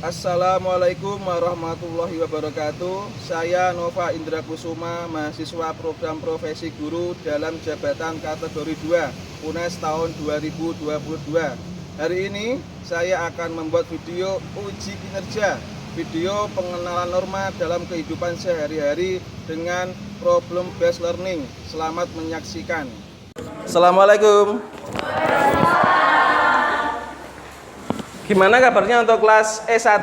Assalamualaikum warahmatullahi wabarakatuh. Saya Nova Indra Kusuma, mahasiswa program profesi guru dalam jabatan kategori 2 UNES tahun 2022. Hari ini saya akan membuat video uji kinerja, video pengenalan norma dalam kehidupan sehari-hari dengan problem based learning. Selamat menyaksikan. Assalamualaikum. Gimana kabarnya untuk kelas E1?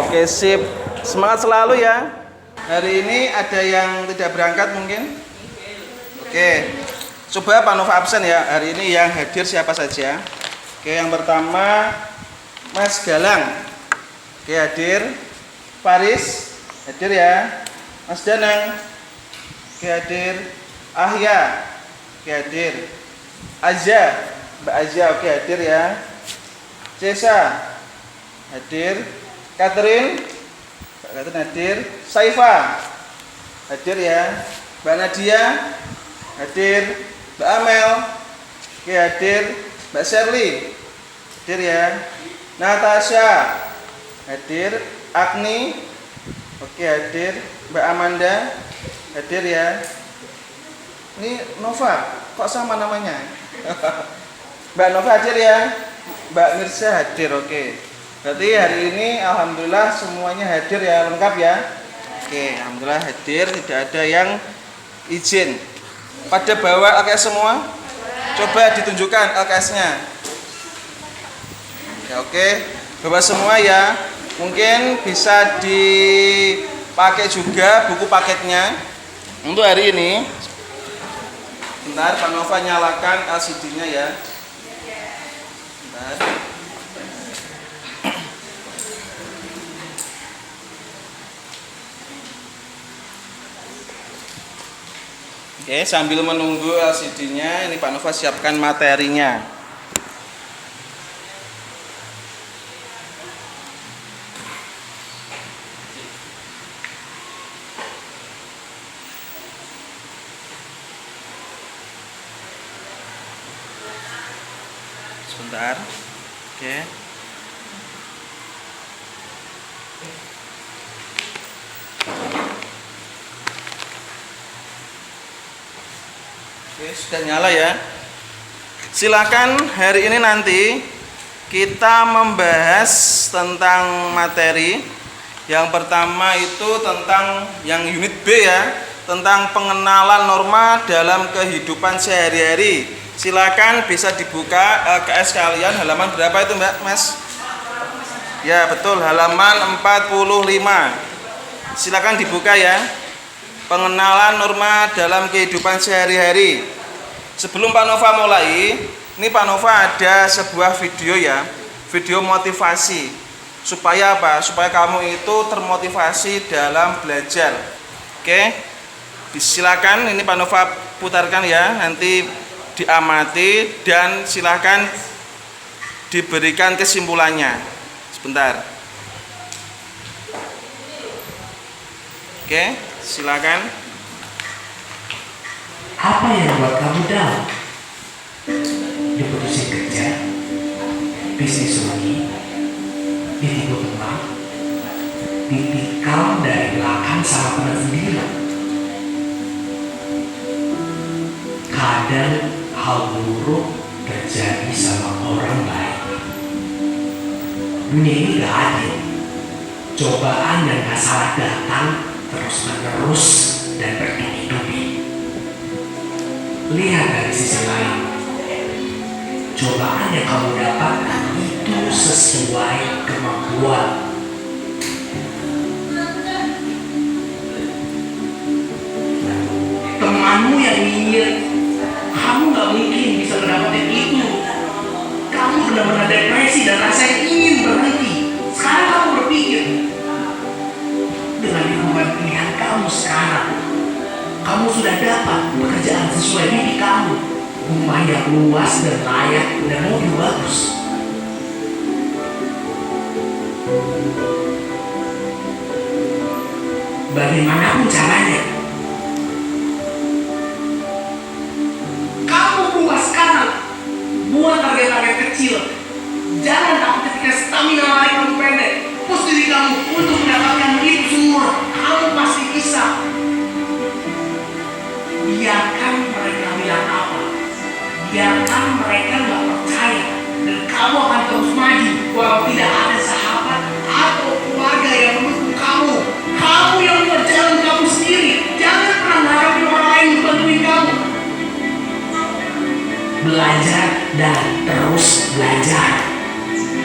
Oke, sip. Semangat selalu ya. Hari ini ada yang tidak berangkat mungkin? Oke. Coba Pak Nova absen ya. Hari ini yang hadir siapa saja? Oke, yang pertama Mas Galang. Oke, hadir. Faris, hadir ya. Mas Danang. Oke, hadir. Ahya. Oke, hadir. Azza. Mbak Azia, oke, hadir ya. Cesa hadir. Catherine, Mbak Catherine hadir. Saifa hadir ya. Mbak Nadia hadir. Mbak Amel, oke, hadir. Mbak Shirley hadir ya. Natasha hadir. Agni, oke, hadir. Mbak Amanda hadir ya. Ini Nova, kok sama namanya? Mbak Nova hadir ya. Mbak Mirza hadir, oke. Berarti hari ini alhamdulillah semuanya hadir ya, lengkap ya. Oke, alhamdulillah hadir, tidak ada yang izin. Pada bawa LKS semua? Coba ditunjukkan LKS-nya. Ya, oke, bawa semua ya. Mungkin bisa dipakai juga buku paketnya untuk hari ini. Bentar, Pak Nova nyalakan LCD-nya ya. Oke, sambil menunggu LCD-nya, ini Pak Nova siapkan materinya. Sebentar. Oke. Oke, sudah nyala ya. Silakan hari ini nanti kita membahas tentang materi. Yang pertama itu tentang yang unit B ya, tentang pengenalan norma dalam kehidupan sehari-hari. Silakan bisa dibuka LKS kalian, halaman berapa itu Mbak Mas? Ya betul, halaman 45. Silakan dibuka ya. Pengenalan norma dalam kehidupan sehari-hari. Sebelum Pak Nova mulai, ini Pak Nova ada sebuah video ya, video motivasi. Supaya apa? Supaya kamu itu termotivasi dalam belajar. Oke? Silakan, ini Pak Nova putarkan ya, nanti diamati dan silakan diberikan kesimpulannya. Sebentar. Oke, silakan. Apa yang buat kamu down? Diputusin kerja, bisnis rugi, ditipu teman, ditikam dari belakang sama teman sendiri. Kadang hal buruk terjadi sama orang baik. Dunia ini gak adil. Cobaan dan masalah datang terus menerus dan bertubi-tubi. Lihat dari sisi lain. Cobaan yang kamu dapatkan itu sesuai kemampuan. Temanmu yang nyinyir, kamu gak mungkin bisa mendapatkan itu. Kamu benar-benar depresi dan rasanya ingin berhenti. Sekarang kamu berpikir, dengan lingkungan pilihan kamu sekarang, kamu sudah dapat pekerjaan sesuai mimpi kamu, rumah yang luas dan layak dan mobil bagus. Bagaimanapun caranya, kamu buat sekarang, buat target-target kecil. Jangan takut ketika stamina lari kamu pendek, push diri kamu untuk mendapatkan itu semua. Kamu pasti bisa. Biarkan mereka bilang apa, biarkan mereka nggak percaya, dan kamu akan terus maju walau tidak ada sahabat atau keluarga yang mendukung kamu. Kamu yang buat jalan kamu sendiri. Jangan pernah mengharapkan orang lain membantuin kamu. Belajar dan terus belajar.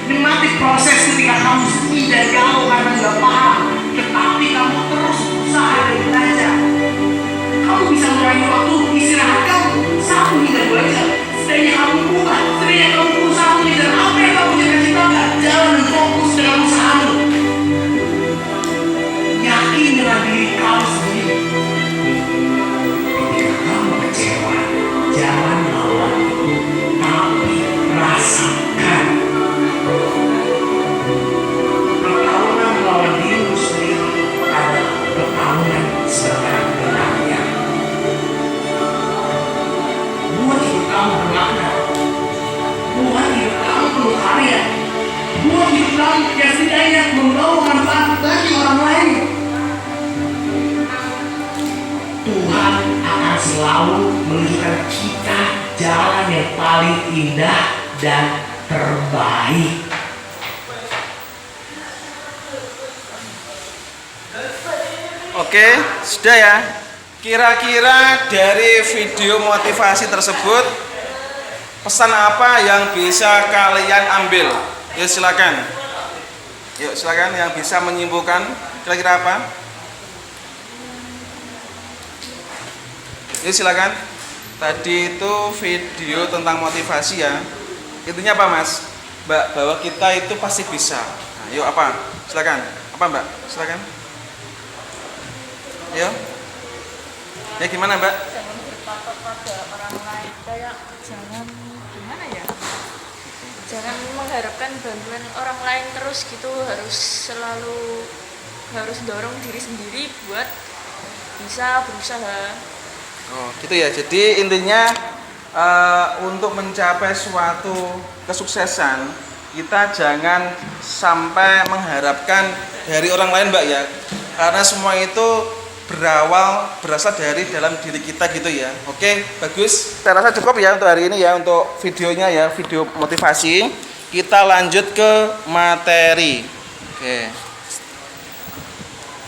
Nikmati proses ketika kamu sedih dan galau karena nggak paham, tetapi kamu terus berusaha dan belajar. Kamu bisa mengurangi waktu istirahat kamu 1 hingga 2 jam. Setidaknya kamu buka, setidaknya kamu berusaha mengejar apa yang kamu cita-citakan. Jalan dan fokus dengan usahamu. Yakin dengan diri kamu sendiri. Ketika kamu kecewa, jangan melawan itu, tapi rasakan. Pertarungan melawan dirimu sendiri adalah pertarungan sebenarnya. Buat hidup kamu bermakna. Buat hidup kamu penuh karya. Buat hidup kamu yang setidaknya membawa manfaat bagi orang lain. Tuhan akan selalu menunjukkan kita jalan yang paling indah dan terbaik. Oke, sudah ya. Kira-kira dari video motivasi tersebut, pesan apa yang bisa kalian ambil? Yuk silakan. Yuk silakan yang bisa menyimpulkan kira-kira apa? Yuk silakan. Tadi itu video tentang motivasi ya. Intinya apa Mas? Mbak, bahwa kita itu pasti bisa. Nah, yuk apa? Silakan. Apa Mbak? Silakan. Yuk. Ya gimana Mbak? Jangan berpatok pada orang lain, kayak jangan gimana ya, jangan mengharapkan bantuan orang lain terus gitu, harus dorong diri sendiri buat bisa berusaha. Oh gitu ya, jadi intinya untuk mencapai suatu kesuksesan kita jangan sampai mengharapkan dari orang lain Mbak ya, karena semua itu berasal dari dalam diri kita gitu ya. Oke, bagus. Saya rasa cukup ya untuk hari ini ya, untuk videonya ya, video motivasi. Kita lanjut ke materi. Oke.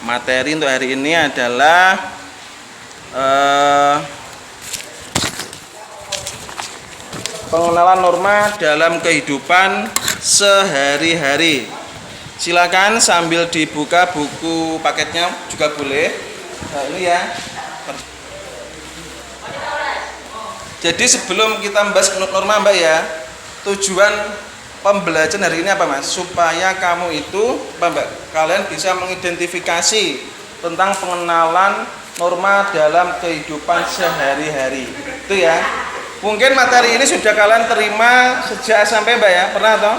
Materi untuk hari ini adalah pengenalan norma dalam kehidupan sehari-hari. Silakan sambil dibuka buku paketnya juga boleh. Nah, ini ya. Jadi sebelum kita membahas norma Mbak ya, tujuan pembelajaran hari ini apa Mas? Supaya kamu itu apa Mbak? Kalian bisa mengidentifikasi tentang pengenalan norma dalam kehidupan sehari-hari. Itu ya. Mungkin materi ini sudah kalian terima sejak SMP Mbak ya? Pernah toh?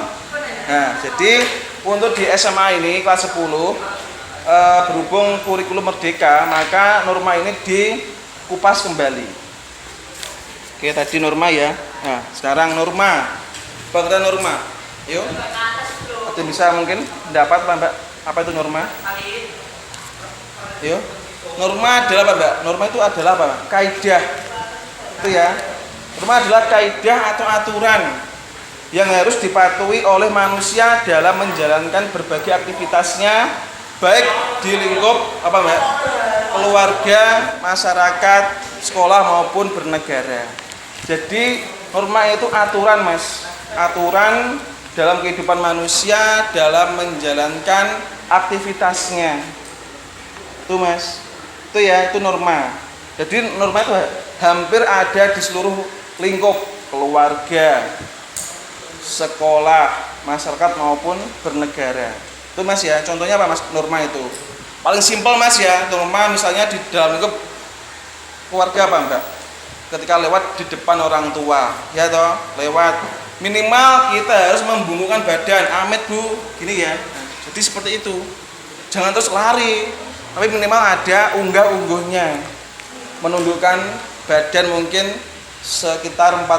Nah, jadi untuk di SMA ini kelas 10 berhubung kurikulum merdeka, maka norma ini dikupas kembali. Oke, tadi norma ya. Nah, sekarang norma. Pengertian norma. Yuk. Ada bisa mungkin dapat Pak Mbak? Apa itu norma? Yuk. Norma adalah apa Mbak? Norma itu adalah apa? Kaidah. Itu ya. Norma adalah kaidah atau aturan yang harus dipatuhi oleh manusia dalam menjalankan berbagai aktivitasnya, baik di lingkup apa Mbak? Keluarga, masyarakat, sekolah maupun bernegara. Jadi norma itu aturan Mas, aturan dalam kehidupan manusia dalam menjalankan aktivitasnya. Itu Mas, itu ya, itu norma. Jadi norma itu hampir ada di seluruh lingkup keluarga, sekolah, masyarakat maupun bernegara. Itu Mas ya, contohnya apa Mas norma itu? Paling simpel Mas ya, norma misalnya di dalam lingkup keluarga apa Mbak? Ketika lewat di depan orang tua, ya toh, lewat minimal kita harus membungkukkan badan, amit Bu, gini ya. Nah, jadi seperti itu. Jangan terus lari, tapi minimal ada unggah-ungguhnya. Menundukkan badan mungkin sekitar 45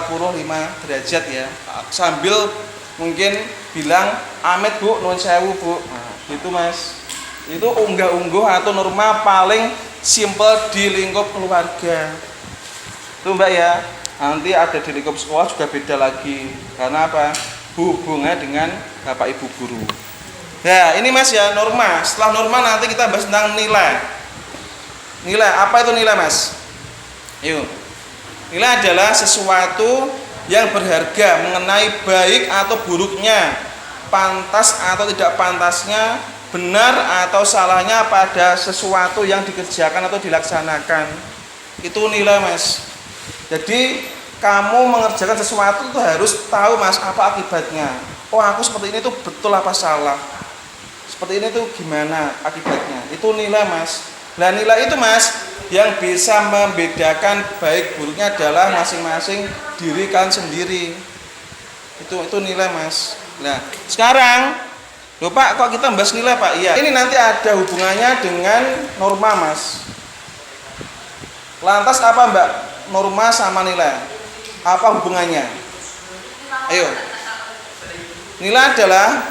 derajat ya, sambil mungkin bilang amit bu, nuwun sewu bu, nah, gitu mas. Itu unggah-ungguh atau norma paling simple di lingkup keluarga. Itu mbak ya. Nanti ada di lingkup sekolah juga beda lagi. Karena apa? Hubungannya dengan bapak ibu guru. Nah ini mas ya norma. Setelah norma nanti kita bahas tentang nilai. Nilai apa itu nilai mas? Yuk. Nilai adalah sesuatu yang berharga mengenai baik atau buruknya, pantas atau tidak pantasnya, benar atau salahnya pada sesuatu yang dikerjakan atau dilaksanakan. Itu nilai mas. Jadi kamu mengerjakan sesuatu itu harus tahu mas apa akibatnya. Oh aku seperti ini tuh betul apa salah? Seperti ini tuh gimana akibatnya? Itu nilai mas. Nah nilai itu mas yang bisa membedakan baik buruknya adalah masing-masing diri kalian sendiri. Itu nilai mas. Nah sekarang loh pak kok kita bahas nilai pak? Iya ini nanti ada hubungannya dengan norma mas. Lantas apa mbak? Norma sama nilai apa hubungannya? Ayo. Nilai adalah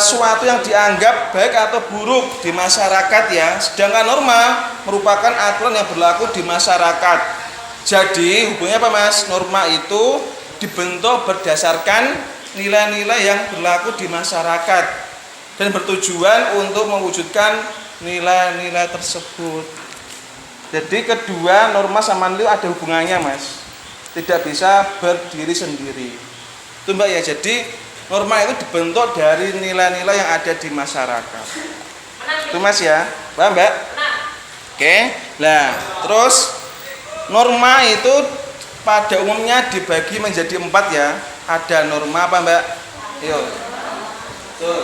suatu yang dianggap baik atau buruk di masyarakat ya. Sedangkan norma merupakan aturan yang berlaku di masyarakat. Jadi hubungannya apa mas? Norma itu dibentuk berdasarkan nilai-nilai yang berlaku di masyarakat dan bertujuan untuk mewujudkan nilai-nilai tersebut. Jadi kedua norma sama nilai ada hubungannya mas. Tidak bisa berdiri sendiri. Itu mbak ya. Jadi norma itu dibentuk dari nilai-nilai yang ada di masyarakat. Itu mas ya. Paham mbak? Oke. Nah terus norma itu pada umumnya dibagi menjadi 4 ya. Ada norma apa mbak? Yuk. Tuh.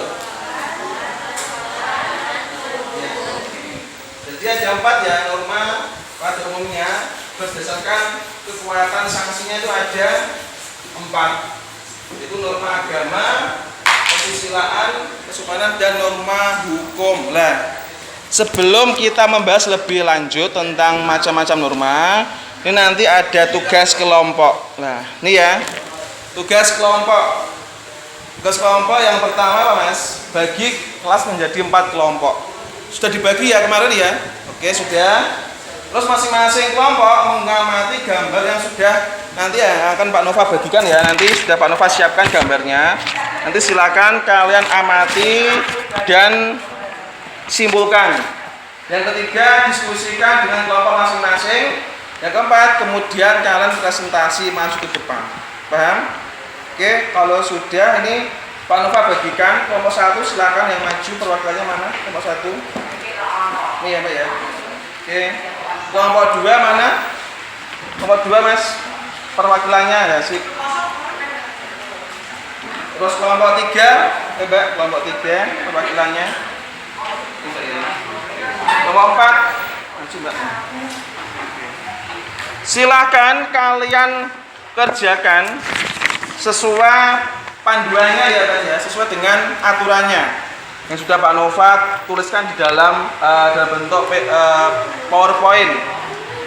Jadi ada 4 ya norma pada umumnya berdasarkan kekuatan sanksinya itu ada 4. Itu norma agama, kesusilaan, kesopanan dan norma hukum. Lah, sebelum kita membahas lebih lanjut tentang macam-macam norma, ini nanti ada tugas kelompok. Nah, ini ya. Tugas kelompok. Tugas kelompok yang pertama apa mas? Bagi kelas menjadi 4 kelompok. Sudah dibagi ya kemarin ya? Oke sudah. Terus masing-masing kelompok mengamati gambar yang sudah nanti ya akan Pak Nova bagikan ya. Nanti sudah Pak Nova siapkan gambarnya. Nanti silakan kalian amati dan simpulkan. Yang ketiga diskusikan dengan kelompok masing-masing. Yang keempat kemudian kalian presentasi masuk ke depan. Paham? Oke kalau sudah ini Pak Nova bagikan kelompok 1 silakan yang maju perwakilannya mana? Kelompok 1. Ini ya Pak ya. Oke. Kelompok 2 mana? Kelompok 2 Mas. Perwakilannya ya sih. Terus kelompok 3, coba kelompok 3 perwakilannya. Kelompok 4. Maju Mbak. Silakan kalian kerjakan sesuai panduannya ya Pak ya, sesuai dengan aturannya yang sudah Pak Nova tuliskan di dalam bentuk PowerPoint.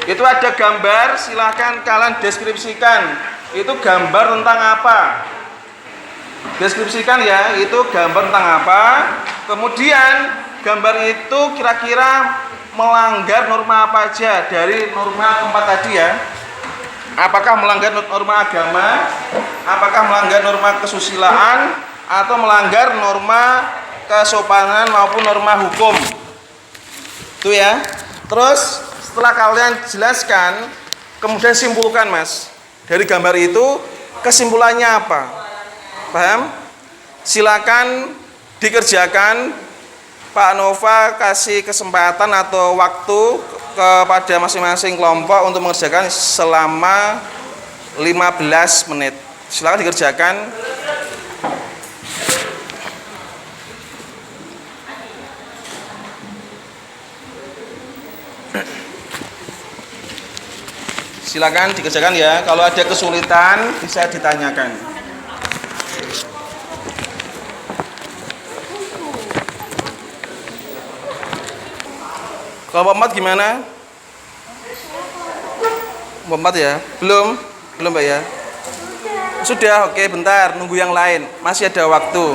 Itu ada gambar, silahkan kalian deskripsikan. Itu gambar tentang apa? Deskripsikan ya, itu gambar tentang apa? Kemudian gambar itu kira-kira melanggar norma apa aja dari norma 4 tadi ya? Apakah melanggar norma agama? Apakah melanggar norma kesusilaan? Atau melanggar norma kesopanan maupun norma hukum? Itu ya. Terus setelah kalian jelaskan, kemudian simpulkan mas. Dari gambar itu kesimpulannya apa? Paham? Silakan dikerjakan. Pak Nova kasih kesempatan atau waktu kepada masing-masing kelompok untuk mengerjakan selama 15 menit. Silakan dikerjakan. Silakan dikerjakan ya. Kalau ada kesulitan bisa ditanyakan. Kelompok 4 gimana? Kelompok 4 ya? Belum Mbak ya? Sudah, oke, bentar, nunggu yang lain. Masih ada waktu.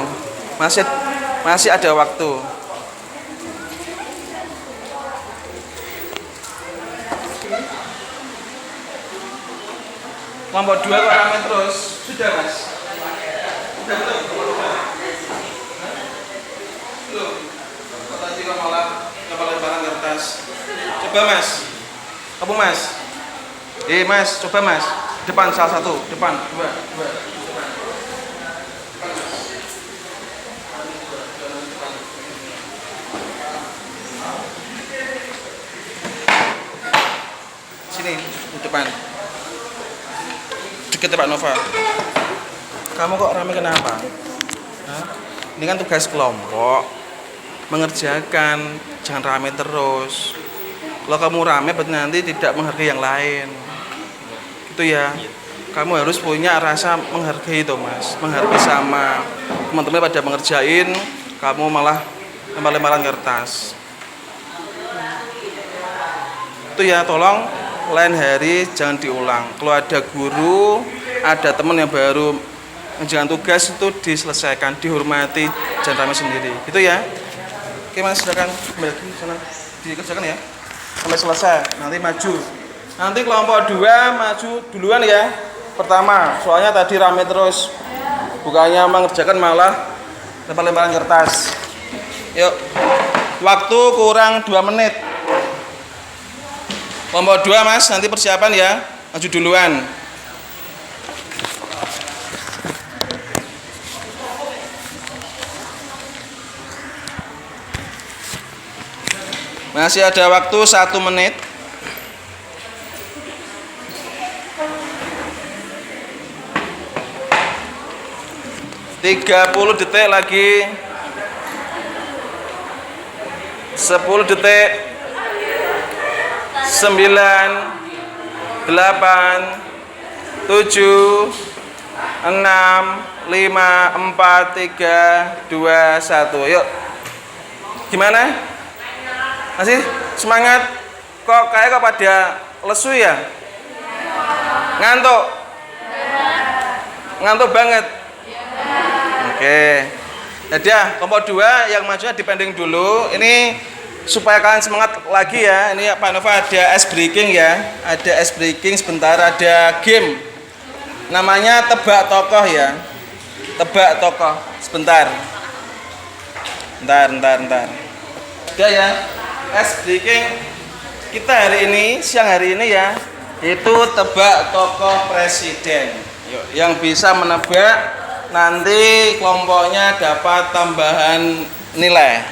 Masih ada waktu. Kelompok 2 kok rame terus. Sudah, Mas. Sudah betul. Belum. Kok tadi kok malah lemparan kertas. Coba, Mas. Kamu, Mas. Mas, coba, Mas. Depan salah satu, depan, dua. Depan. Sini, di depan. Deket Pak Nova. Kamu kok rame kenapa? Hah? Ini kan tugas kelompok. Mengerjakan, jangan rame terus. Kalau kamu rame berarti nanti tidak menghargai yang lain. Gitu ya. Kamu harus punya rasa menghargai itu, Mas. Menghargai sama teman-teman pada mengerjain, kamu malah lempar-lemparan kertas. Itu ya, tolong lain hari jangan diulang. Kalau ada guru, ada teman yang baru mengerjakan tugas itu diselesaikan, dihormati, jangan rame sendiri. Gitu ya. Oke, Mas, silakan kembali lagi sana dikerjakan ya. Sampai selesai, nanti maju. Nanti kelompok 2 maju duluan ya. Pertama, soalnya tadi rame terus. Bukannya mengerjakan malah lempar-lemparan kertas. Yuk. Waktu kurang 2 menit. Kelompok 2, Mas, nanti persiapan ya. Maju duluan. Masih ada waktu 1 menit. Tiga 30 detik lagi. 10 detik. 9, 8, 7, 6, 5, 4, 3, 2, 1. Yuk. Gimana? Masih semangat? Kok pada lesu ya? Ngantuk? Ngantuk banget? Oke. Jadi ya, kelompok 2 yang majunya dipending dulu. Ini supaya kalian semangat lagi ya. Ini Pak Nova ada ice breaking ya. Ada ice breaking sebentar, ada game. Namanya tebak tokoh ya. Tebak tokoh sebentar. Bentar. Udah ya. Ice breaking kita hari ini, siang hari ini ya, itu tebak tokoh presiden. Yuk, yang bisa menebak nanti kelompoknya dapat tambahan nilai.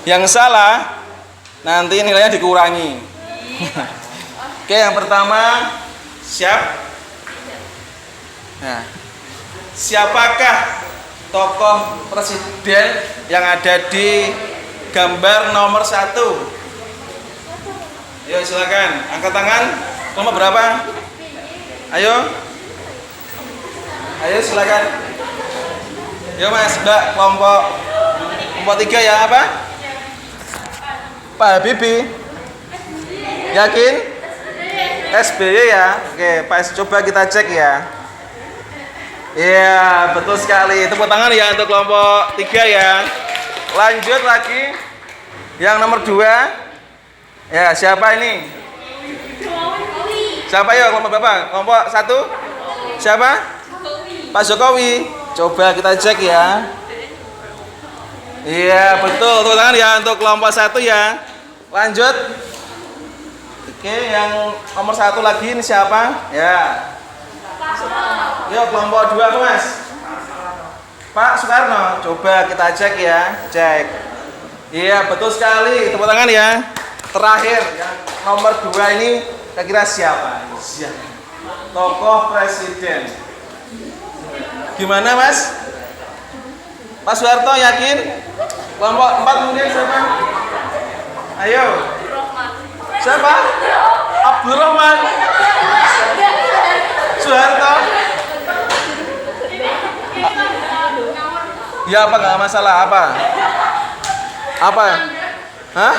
Yang salah nanti nilainya dikurangi. Oke, yang pertama siap. Nah, siapakah tokoh presiden yang ada di gambar nomor 1? Yuk silakan, angkat tangan. Nomor berapa? Ayo silakan. Yuk Mas, Mbak, kelompok 3 ya, apa? Pak Habibie. Yakin? SBY ya. Oke, Pak, coba kita cek ya. Iya, betul sekali. Tepuk tangan ya untuk kelompok 3 ya. Lanjut lagi. Yang nomor 2. Ya, siapa ini? Siapa ya? Kelompok berapa? Kelompok 1? Siapa? Pak Jokowi. Coba kita cek ya. Iya, betul. Tepuk tangan ya untuk kelompok 1 ya. Lanjut. Oke, yang nomor 1 lagi ini siapa? Ya. Yuk, kelompok 2 tuh, Mas. Pak Soekarno. Coba kita cek ya. Cek. Iya, betul sekali. Tepuk tangan ya. Terakhir, yang nomor 2 ini kira-kira siapa? Tokoh presiden. Gimana, Mas? Pak Soeharto yakin? Kelompok 4 mungkin siapa? Ayo. Siapa? Abdurrahman. Soeharto. Ya apa, nggak masalah, apa? Hah?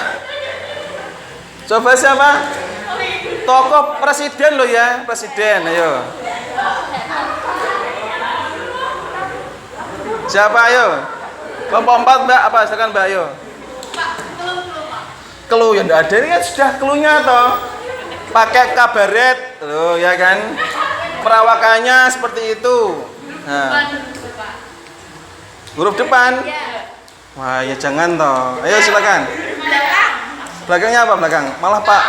Coba siapa? Tokoh presiden lo ya, presiden, ayo. Siapa ayo? Kelompok 4 Mbak, apa? Silakan Mbak ayo. Clue ya enggak ada, ini kan sudah cluenya toh. Pakai kabaret, loh ya kan? Perawakannya seperti itu. Nah. Huruf depan. Wah, ya jangan toh. Ayo silakan. Belakangnya apa belakang? Malah Pak.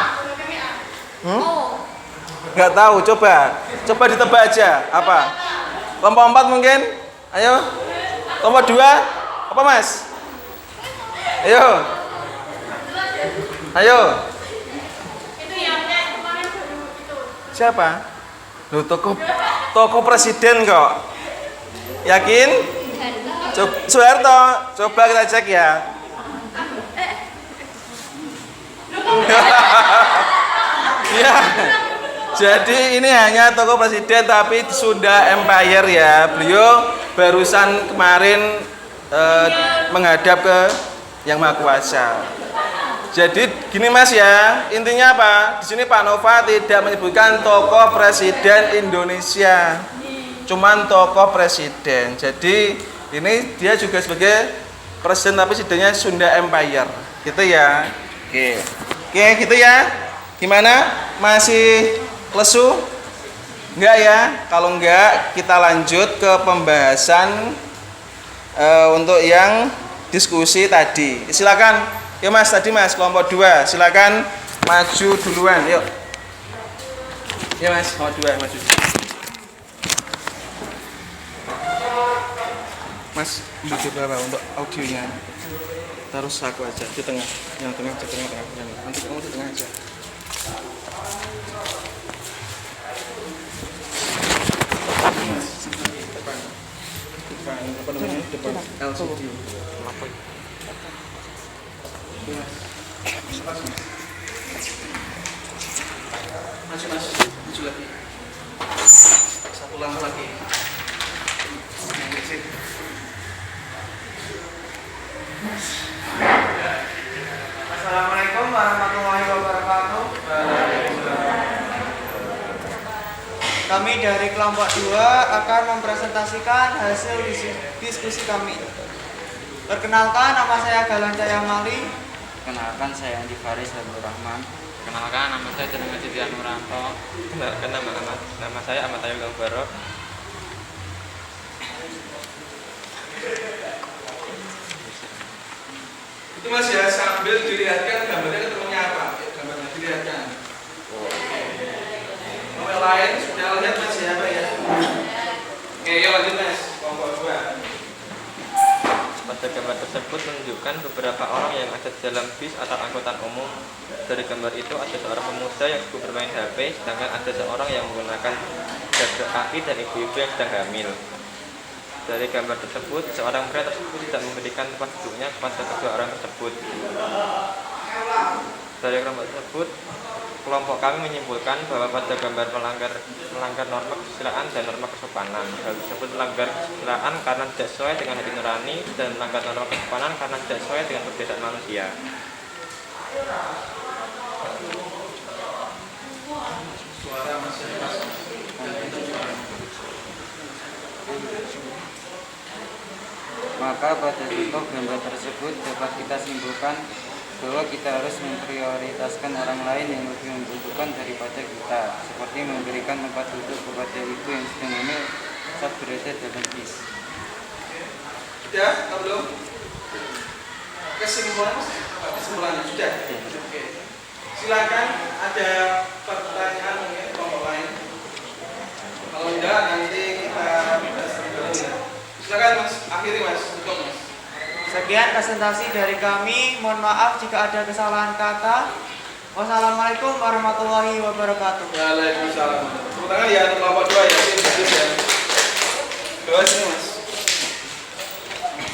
Nggak tahu, coba ditebak aja. Apa? Kelompok 4 mungkin? Ayo. Kelompok 2? Apa Mas? Ayo. Ayo. Siapa? Loh, toko presiden kok. Yakin? Soeharto. Coba kita cek ya. Ya. Jadi ini hanya toko presiden tapi Sunda Empire ya. Beliau barusan kemarin menghadap ke Yang Maha Kuasa. Jadi gini Mas ya, intinya apa? Di sini Pak Nova tidak menyebutkan tokoh presiden Indonesia, cuman tokoh presiden. Jadi ini dia juga sebagai presiden tapi presidennya Sunda Empire, gitu ya. Oke, gitu ya. Gimana? Masih lesu? Enggak ya? Kalau enggak, kita lanjut ke pembahasan untuk yang diskusi tadi. Silakan. Ya Mas, tadi Mas, kelompok 2. Silakan maju duluan, yuk. Ya Mas, kelompok 2 maju. Mas, untuk berapa untuk audionya? Taruh saku aja di tengah. Yang tengah, di tengah. Nanti kamu di tengah aja. Depan LCD. Maju Mas, maju lagi. Satu langkah lagi. Assalamualaikum warahmatullahi wabarakatuh. Kami dari kelompok 2 akan mempresentasikan hasil diskusi kami. Perkenalkan, nama saya Galan Cayamali. Kenalkan, saya Andi Faris Abdul Rahman. Kenalkan, nama saya Jenengan Siti Anuranto. Kenalkan, nama saya Ahmad Ayu Gambaro. Itu Mas ya, sambil dilihatkan gambarnya ketemunya apa? Ya, gambarnya dilihatkan. Nomor lain sudah lihat Mas ya, Pak ya. Oke, yuk lanjut Mas. Kelompok 2. Pada gambar tersebut menunjukkan beberapa orang yang ada di dalam bis atau angkutan umum. Dari gambar itu ada seorang pemuda yang sibuk bermain HP, sedangkan ada seorang yang menggunakan jaga kaki dan ibu-ibu yang sedang hamil. Dari gambar tersebut, seorang pria tersebut tidak memberikan tempat duduknya kepada kedua orang tersebut. Dari gambar tersebut, kelompok kami menyimpulkan bahwa pada gambar melanggar norma kesusilaan dan norma kesopanan. Hal tersebut melanggar kesusilaan karena tidak sesuai dengan hati nurani dan melanggar norma kesopanan karena tidak sesuai dengan kebiasaan manusia. Suara masih pas. Maka pada contoh gambar tersebut dapat kita simpulkan bahwa kita harus memprioritaskan orang lain yang lebih membutuhkan daripada kita, seperti memberikan tempat duduk kepada ibu yang sedang hamil saat berada dalam bis. Sudah, atau belum? Kesimpulannya sudah. Oke. Silakan, ada pertanyaan mungkin kelompok lain. Kalau enggak nanti kita bahas dulu ya. Silakan Mas, akhiri Mas, tutup Mas. Sekian presentasi dari kami. Mohon maaf jika ada kesalahan kata. Wassalamualaikum warahmatullahi wabarakatuh. Waalaikumsalam. Tepuk tangan ya untuk kelompok 2 ya. Sini bagus ya. Bawa sini Mas.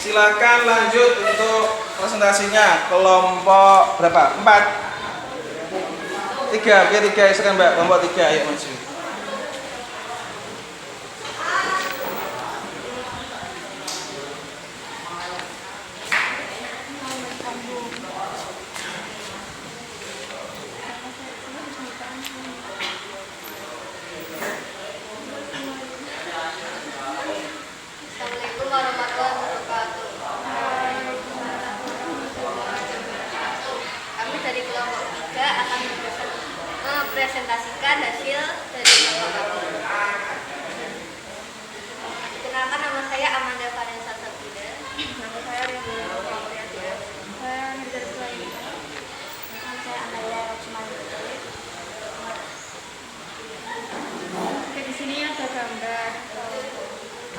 Silakan lanjut untuk presentasinya. Kelompok berapa? 4. 3. Oke 3. Silakan Mbak. Kelompok 3 ayo maju. Assalamualaikum warahmatullahi mempresentasikan hasil dari kelompok kami. Kenalkan, nama saya Amanda Vanessa Sabida. Nama saya Rindu Fabriatia. Saya Nizar Sulaimi. Nama saya Amalia Rochman. Di sini ada gambar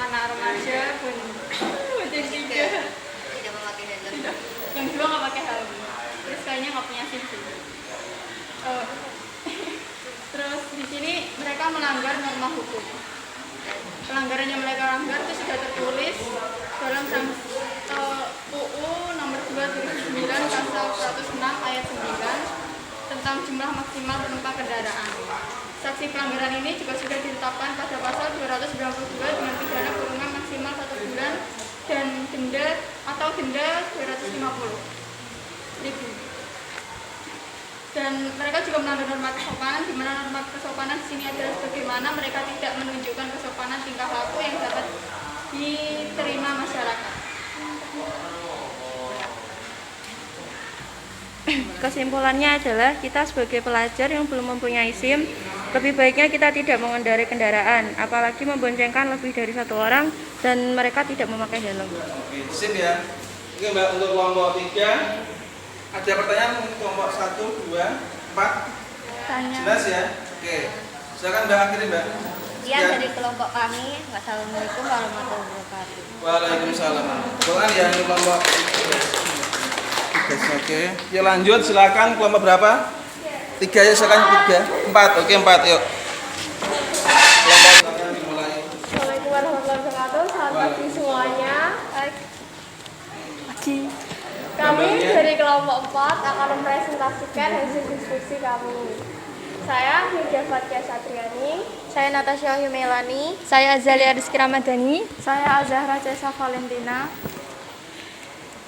anak remaja tiga Tidak memakai helm. yang dua nggak pakai helm, terus kayaknya nggak punya SIM sih. Terus di sini mereka melanggar norma hukum. Pelanggaran yang mereka langgar itu sudah tertulis dalam UU nomor 2/2009 pasal 106 ayat 9 tentang jumlah maksimal penumpang kendaraan. Sanksi pelanggaran ini juga sudah ditetapkan pada pasal 292 dengan pidana kurungan maksimal 1 bulan dan denda atau denda 250.000. Dan mereka juga melanggar norma kesopanan, di mana norma kesopanan di sini adalah bagaimana mereka tidak menunjukkan kesopanan tingkah laku yang dapat diterima masyarakat. Kesimpulannya adalah kita sebagai pelajar yang belum mempunyai SIM, lebih baiknya kita tidak mengendarai kendaraan, apalagi memboncengkan lebih dari satu orang dan mereka tidak memakai helm. Oke, SIM ya. Oke Mbak, untuk kelompok 3 ada pertanyaan untuk kelompok 1, 2, 4? Tanya. Jelas ya? Oke, silakan Mbak akhiri Mbak. Sekian dari kelompok kami. Wassalamualaikum warahmatullahi wabarakatuh. Waalaikumsalam. Quran ya untuk kelompok. Oke, ya lanjut silakan kelompok berapa? 3 ya, silakan 3, 4. Oke 4 yuk. Kelompok silakan dimulai. Assalamualaikum warahmatullahi wabarakatuh. Selamat pagi semuanya. Kami dari kelompok 4 akan mempresentasikan hasil diskusi kami. Saya Nida Fatia Satriani. Saya Natasha Humelani. Saya Azalia Rizky Ramadhani. Saya Azahra Cesa Valentina.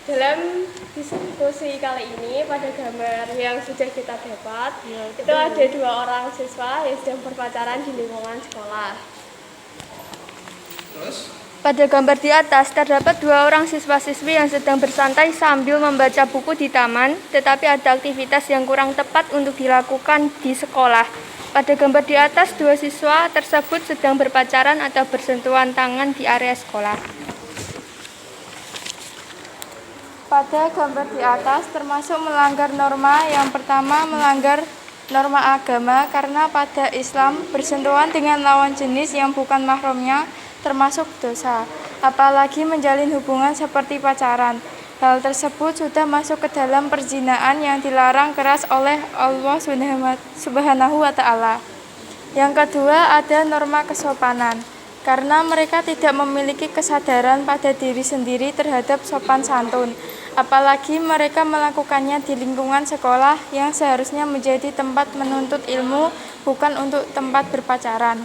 Dalam diskusi kali ini, pada gambar yang sudah kita dapat, itu ada 2 orang siswa yang sedang berpacaran di lingkungan sekolah. Terus? Pada gambar di atas terdapat 2 orang siswa-siswi yang sedang bersantai sambil membaca buku di taman, tetapi ada aktivitas yang kurang tepat untuk dilakukan di sekolah. Pada gambar di atas, 2 siswa tersebut sedang berpacaran atau bersentuhan tangan di area sekolah. Pada gambar di atas termasuk melanggar norma. Yang pertama, melanggar norma agama karena pada Islam bersentuhan dengan lawan jenis yang bukan mahramnya termasuk dosa, apalagi menjalin hubungan seperti pacaran. Hal tersebut sudah masuk ke dalam perzinahan yang dilarang keras oleh Allah Subhanahu wa Ta'ala. Yang kedua, ada norma kesopanan karena mereka tidak memiliki kesadaran pada diri sendiri terhadap sopan santun, apalagi mereka melakukannya di lingkungan sekolah yang seharusnya menjadi tempat menuntut ilmu, bukan untuk tempat berpacaran.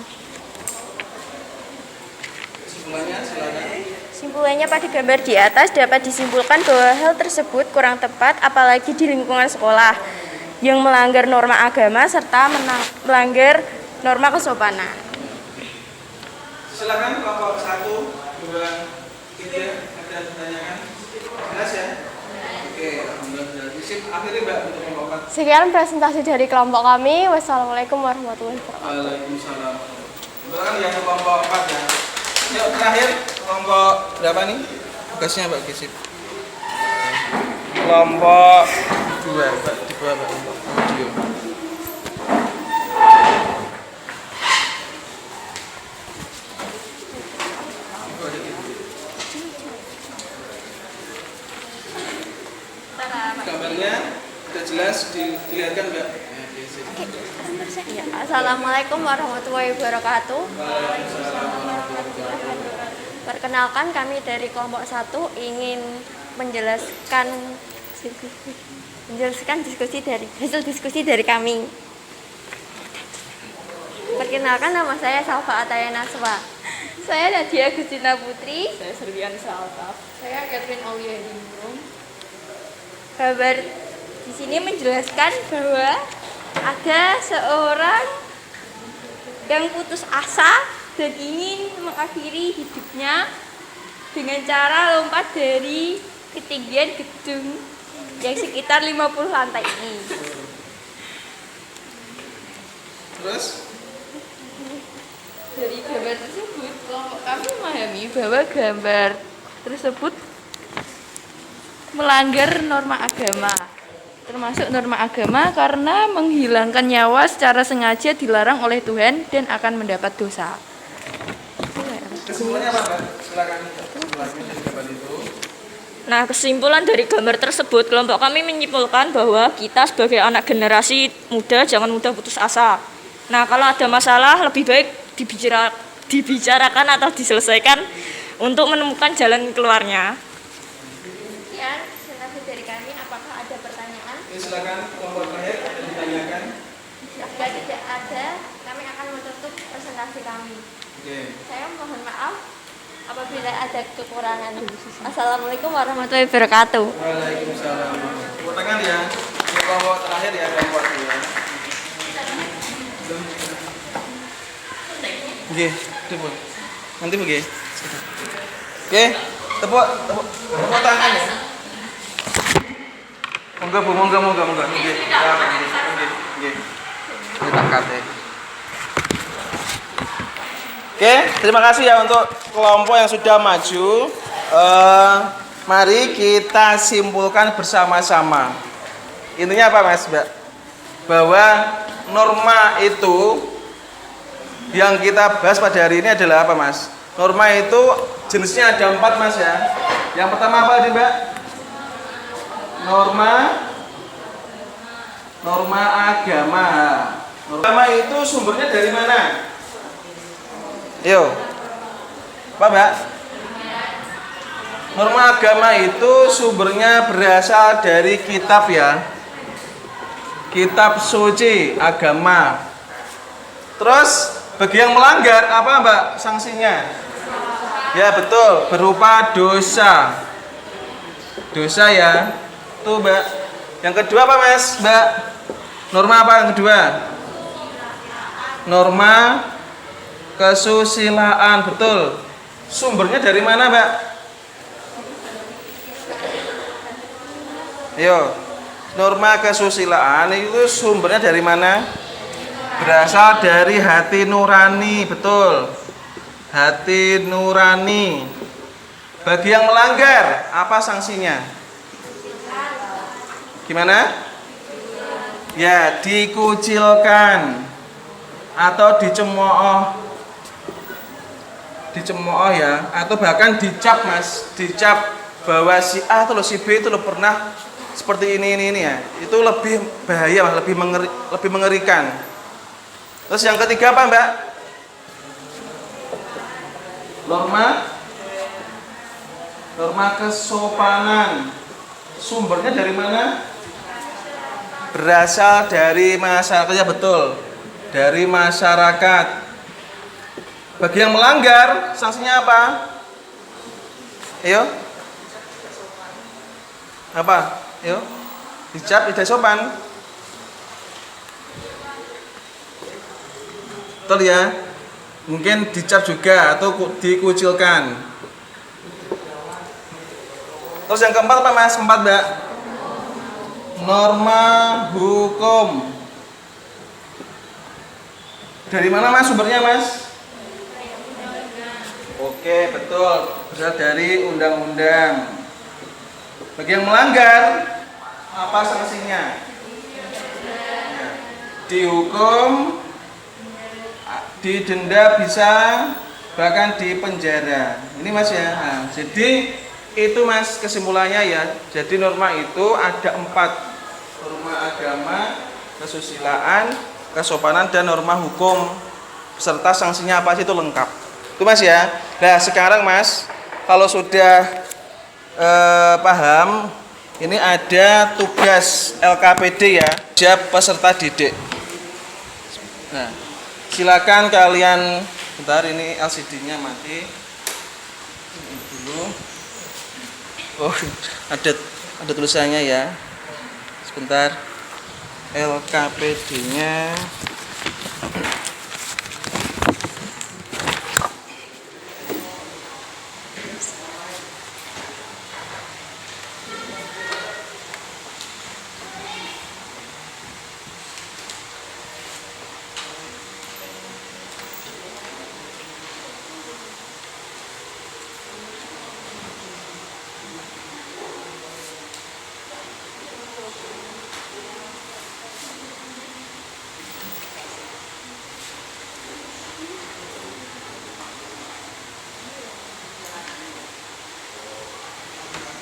Kesimpulannya pada gambar di atas dapat disimpulkan bahwa hal tersebut kurang tepat, apalagi di lingkungan sekolah yang melanggar norma agama serta melanggar norma kesopanan. Silakan kelompok 1, 2, 3 ada pertanyaan? Jelas ya? Oke, alhamdulillah. Sip, akhirnya Mbak untuk kelompok 4. Sekian presentasi dari kelompok kami. Wassalamualaikum warahmatullahi wabarakatuh. Waalaikumsalam. Kebetulan yang kelompok 4 ya. Yuk terakhir kelompok berapa nih? Tugasnya Mbak Gesip. Kelompok 2, Mbak di bawah Mbak untuk video. Gambarnya sudah jelas dilihatkan Mbak. Ya, Assalamualaikum warahmatullahi wabarakatuh. Perkenalkan, kami dari kelompok 1 ingin menjelaskan hasil diskusi dari kami. Perkenalkan, nama saya Salva Ataya Naswa. Saya Nadia Gustina Putri. Saya Serbian Saltaf. Saya Catherine Aulia Dimrum. Kabar di sini menjelaskan bahwa ada seorang yang putus asa dan ingin mengakhiri hidupnya dengan cara lompat dari ketinggian gedung yang sekitar 50 lantai ini. Terus? Dari gambar tersebut, kelompok kami memahami bahwa gambar tersebut melanggar norma agama, termasuk norma agama karena menghilangkan nyawa secara sengaja dilarang oleh Tuhan dan akan mendapat dosa. Kesimpulannya apa, Mbak? Silakan. Kesimpulannya dari gambar itu. Nah, kesimpulan dari gambar tersebut, kelompok kami menyimpulkan bahwa kita sebagai anak generasi muda jangan mudah putus asa. Nah, kalau ada masalah lebih baik dibicarakan atau diselesaikan untuk menemukan jalan keluarnya. Sekian presentasi dari kami. Apakah ada pertanyaan? Oke, silakan kelompok terakhir ada yang ditanyakan. Jika tidak ada, kami akan menutup presentasi kami. Oke. Saya mohon maaf apabila ada kekurangan. Assalamualaikum warahmatullahi wabarakatuh. Waalaikumsalam. Tepuk tangan ya. Ini kelompok terakhir ya, kelompok ya. Oke, tepuk. Nanti begini. Oke, tepuk tangan ya. Monggo Bu, monggo. Nggih. Nggih. Kita kate. Oke, terima kasih ya untuk kelompok yang sudah maju. Mari kita simpulkan bersama-sama. Intinya apa, Mas, Mbak? Bahwa norma itu yang kita bahas pada hari ini adalah apa, Mas? Norma itu jenisnya ada 4, Mas ya. Yang pertama apa tadi, Mbak? Norma agama. Norma itu sumbernya dari mana? Yo. Apa, Mbak? Norma agama itu sumbernya berasal dari kitab ya. Kitab suci agama. Terus bagi yang melanggar apa, Mbak, sanksinya? Ya betul, berupa dosa. Dosa ya. Tuh, Mbak. Yang kedua apa, Mas? Mbak? Norma apa yang kedua? Norma kesusilaan, betul. Sumbernya dari mana, Mbak? Ayo. Norma kesusilaan itu sumbernya dari mana? Berasal dari hati nurani, betul. Hati nurani. Bagi yang melanggar, apa sanksinya? Gimana? Ya, dikucilkan atau dicemooh. Dicemooh ya, atau bahkan dicap, Mas. Dicap bahwa si A itu loh, si B itu loh pernah seperti ini ya. Itu lebih bahaya, Mas, lebih mengerikan. Terus yang ketiga apa, Mbak? Norma kesopanan. Sumbernya dari mana? Berasal dari masyarakat, ya betul. Dari masyarakat. Bagi yang melanggar, sanksinya apa? Ayo. Apa? Ayo. Dicap tidak sopan. Betul ya? Mungkin dicap juga atau dikucilkan. Terus yang keempat apa, Mas? Keempat, Mbak. Norma hukum. Dari mana, Mas, sumbernya, Mas? Oke, betul. Berasal dari undang-undang. Bagi yang melanggar, apa sanksinya? Dihukum, didenda, bisa bahkan dipenjara. Ini, Mas ya. Nah, jadi itu, Mas, kesimpulannya ya. Jadi norma itu ada 4. Norma agama, kesusilaan, kesopanan, dan norma hukum. Beserta sanksinya apa sih, itu lengkap. Itu, Mas ya. Nah, sekarang, Mas, kalau sudah paham, ini ada tugas LKPD ya, siap peserta didik. Nah, silakan kalian, bentar, ini LCD-nya mati. Ini dulu. Oh, ada tulisannya ya. Sebentar. LKPD-nya.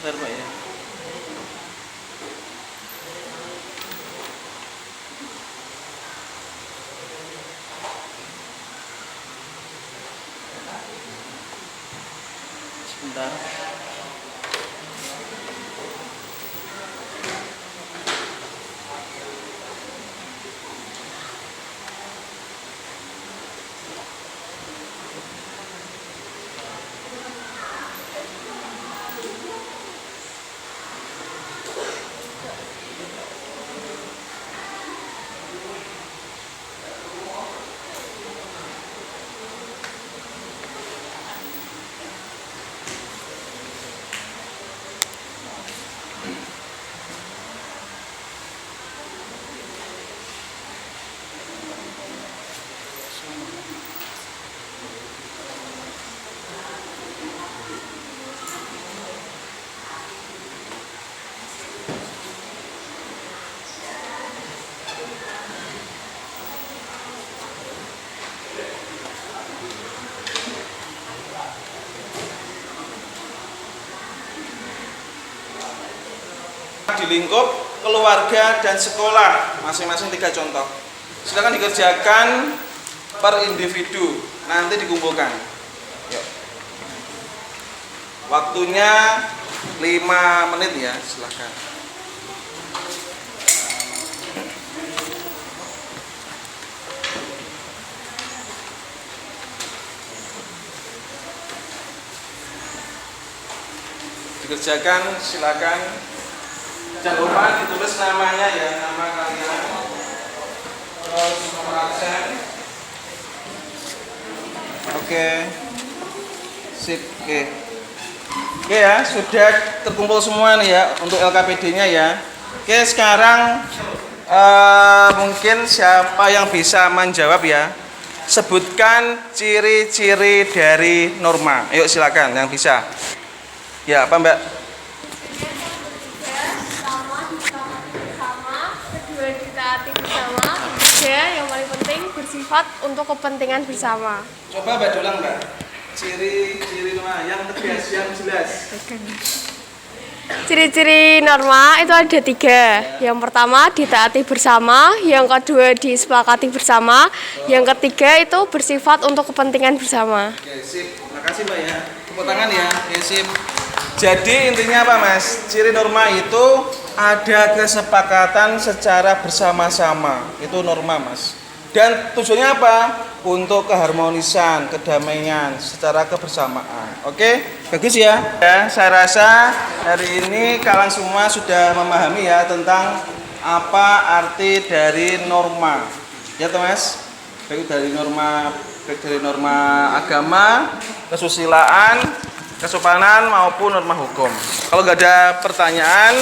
Bentar, Pak ya. Sebentar. Di lingkup keluarga dan sekolah masing-masing 3 contoh. Silakan dikerjakan per individu, nanti dikumpulkan. Yuk. Waktunya 5 menit ya, silakan. Dikerjakan, silakan. Jangan lupa ditulis namanya ya, nama kalian, terus nomor absen. Oke, sip, oke ya, sudah terkumpul semua nih ya untuk LKPD-nya ya. Oke, sekarang mungkin siapa yang bisa menjawab ya? Sebutkan ciri-ciri dari norma. Ayo silakan yang bisa. Ya, apa Mbak? Yang paling penting bersifat untuk kepentingan bersama. Coba Mbak ulang Mbak. Ciri-ciri norma yang tegas, yang jelas. Ciri-ciri norma itu ada 3. Yang pertama ditaati bersama, yang kedua disepakati bersama, yang ketiga itu bersifat untuk kepentingan bersama. Oke, sip. Makasih Mbak ya. Tepuk tangan ya. Oke, sip. Jadi intinya apa Mas? Ciri norma itu ada kesepakatan secara bersama-sama. Itu norma Mas. Dan tujuannya apa? Untuk keharmonisan, kedamaian secara kebersamaan. Oke, bagus ya. Ya, saya rasa hari ini kalian semua sudah memahami ya tentang apa arti dari norma. Ya, Mas. Baik dari norma agama, kesusilaan, kesopanan maupun norma hukum. Kalau nggak ada pertanyaan,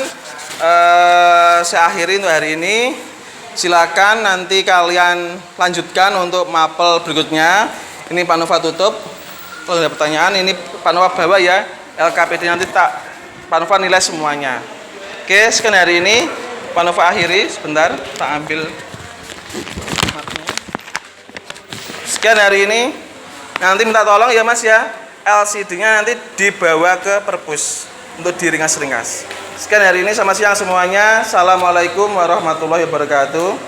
saya akhiri untuk hari ini. Silakan nanti kalian lanjutkan untuk mapel berikutnya. Ini Pak Nova tutup. Kalau ada pertanyaan, ini Pak Nova bawa ya. LKPD nanti Pak Nova nilai semuanya. Oke, sekian hari ini Pak Nova akhiri. Sebentar, tak ambil. Sekian hari ini. Nanti minta tolong ya Mas ya. LCD-nya nanti dibawa ke perpus untuk diringas-ringas. Sekian hari ini, selamat siang semuanya. Assalamualaikum warahmatullahi wabarakatuh.